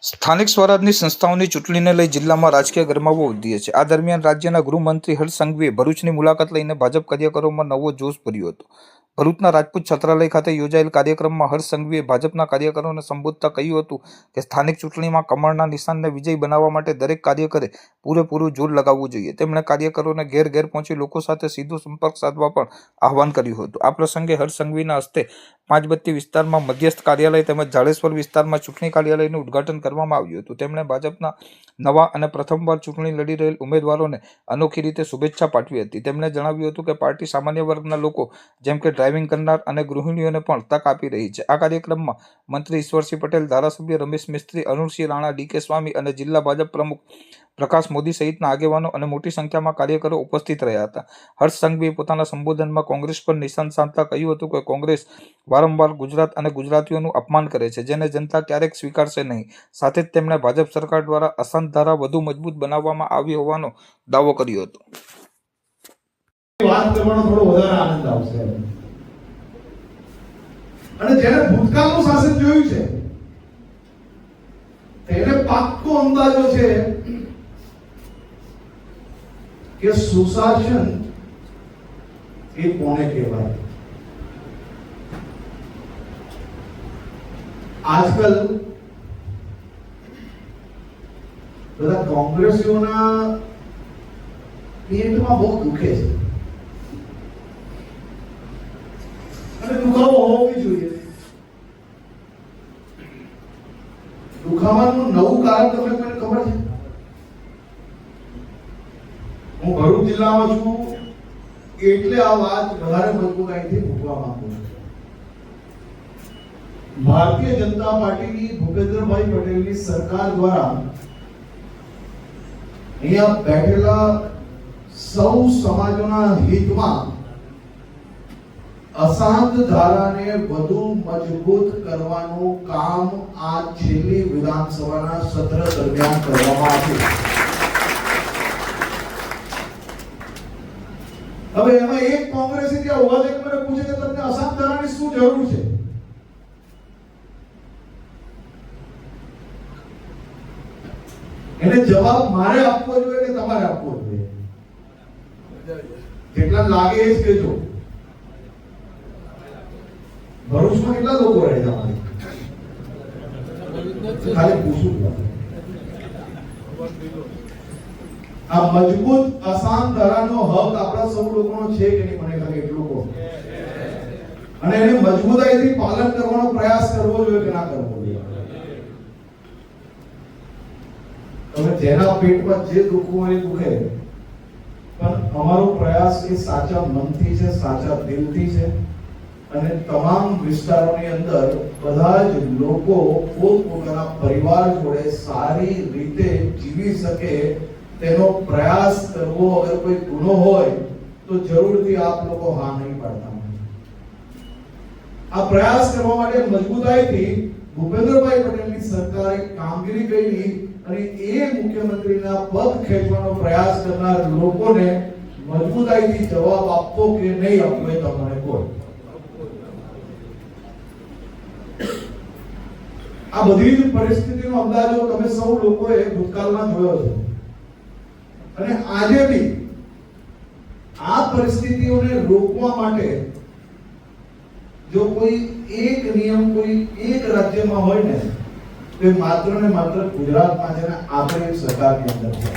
સ્થાનિક સ્વરાજની સંસ્થાઓની ચૂંટણીને લઈ જિલ્લામાં રાજકીય ગરમાવો વધ્યો છે. આ દરમિયાન રાજ્યના ગૃહમંત્રી હર્ષ સંઘવીએ ભરૂચની મુલાકાત લઈને ભાજપ કાર્યકરોમાં નવો જોશ ભર્યો હતો. ભરૂચના રાજપૂત છત્રાલય ખાતે યોજાયેલ કાર્યક્રમમાં હર્ષ સંઘવીએ ભાજપના કાર્યકરોને સંબોધતા કહ્યું હતું કે સ્થાનિક ચૂંટણીમાં કમળના નિશાનને વિજય બનાવવા માટે દરેક કાર્યકરે પૂરેપૂરું જોર લગાવવું જોઈએ. તેમણે કાર્યકરોને ઘેર ઘેર પહોંચી લોકો સાથે સીધો સંપર્ક સાધવા પણ આહવાન કર્યું હતું. આ પ્રસંગે હર્ષ સંઘવીના હસ્તે પાંચબત્તી વિસ્તારમાં મધ્યસ્થ કાર્યાલય તેમજ જાડેશ્વર વિસ્તારમાં ચૂંટણી કાર્યાલયનું ઉદ્ઘાટન કરવામાં આવ્યું હતું. તેમણે ભાજપના નવા અને પ્રથમવાર ચૂંટણી લડી રહેલ ઉમેદવારોને અનોખી રીતે શુભેચ્છા પાઠવી હતી. તેમણે જણાવ્યું હતું કે પાર્ટી સામાન્ય વર્ગના લોકો જેમ કે ડ્રાઇવિંગ કરનાર અને ગૃહિણીઓને પણ તક આપી રહી છે. આ કાર્યક્રમમાં મંત્રી ઈશ્વરસિંહ પટેલ, ધારાસભ્ય રમેશ મિસ્ત્રી, અરુણસિંહ રાણા, ડી.કે. સ્વામી અને જિલ્લા ભાજપ પ્રમુખ પ્રકાશ મોદી સહિતના આગેવાનો અને મોટી સંખ્યામાં કાર્યકરો ઉપસ્થિત રહ્યા હતા. હર્ષ સંઘવીએ પોતાના સંબોધનમાં કોંગ્રેસ પર નિશાન સાધતા કહ્યું હતું કે કોંગ્રેસ વારંવાર ગુજરાત અને ગુજરાતીઓનું અપમાન કરે છે, જેને જનતા ક્યારેક સ્વીકારશે નહીં. સાથે જ તેમણે ભાજપ સરકાર દ્વારા અશાંત ધારા વધુ મજબૂત બનાવવામાં આવી હોવાનો દાવો કર્યો હતો. વાત કરવાનો થોડો વધારે આનંદ આવશે અને જેને ભૂતકાળનું શાસન જોયું છે તેને પાક્કો અંદાજો છે કે સુશાસન એ કોને કહેવાય. આજકાલ બધા કોંગ્રેસીઓના પેટમાં બહુ દુખે છે અને દુખાવો હોવી જોઈએ. દુખાવાનું નવું કારણ તમને કોઈને ખબર છે? હું ભરૂચ જિલ્લામાં છું એટલે આ વાત વધારે મજબૂતાઈથી મૂકવા માંગુ છું. ભારતીય જનતા પાર્ટીની ભૂપેન્દ્રભાઈ પટેલની સરકાર દ્વારા અહીંયા બેઠેલા સૌ સમાજોના હિતમાં અશાંત ધારાને વધુ મજબૂત કરવાનું કામ આ છેલ્લી વિધાનસભાના સત્ર દરમિયાન કરવામાં આવ્યું. હવે એમાં એક કોંગ્રેસી ત્યાં ઉભા થઈને મને પૂછે કે તમને અશાંત ધારાની શું જરૂર છે? એને જવાબ મારે આપવો જોઈએ કે તમારે આપવો જોઈએ? જેટલા લાગે એ જ કહેજો. ભરૂચમાં કેટલા લોકો રહે છે? ખાલી પૂછું. આ મજબૂત અશાંત ધારાનો હક આપણા સૌ લોકોનો છે કે નહીં મને ખાલી એટલું કહો. અને એને મજબૂતાઈથી પાલન કરવાનો પ્રયાસ કરવો જોઈએ કે ના કરવો જોઈએ? તમે જેના પેટમાં જે દુખવું હોય એ દુખે, પણ અમારો પ્રયાસ એ સાચા મનથી છે, સાચા દિલથી છે અને તમામ વિસ્તારોની અંદર બધા જ લોકો પોતપોતાના પરિવાર જોડે સારી રીતે જીવી શકે તેનો પ્રયાસ કરવો. અગર કોઈ ગુનો હોય તો જરૂરથી આપ લોકો હા નહીં પાડતા. આ પ્રયાસ કરવા માટે મજબૂતાઈથી ભૂપેન્દ્રભાઈ પટેલની સરકારે કામગીરી કરી અને એ મુખ્યમંત્રીના પદ ખેંચવાનો પ્રયાસ કરનાર લોકોને મજબૂતાઈથી જવાબ આપવો કે નહીં આપવો એ તમને કોઈ. આ બધી જ પરિસ્થિતિનો અંદાજો તમે સૌ લોકોએ ભૂતકાળમાં જોયો છે અને આજે બી આ પરિસ્થિતિઓને રોકવા માટે જો કોઈ એક નિયમ કોઈ એક રાજ્યમાં હોય ને તો માત્ર ને માત્ર ગુજરાતમાં છે ને આપણી સરકારની અંદર છે.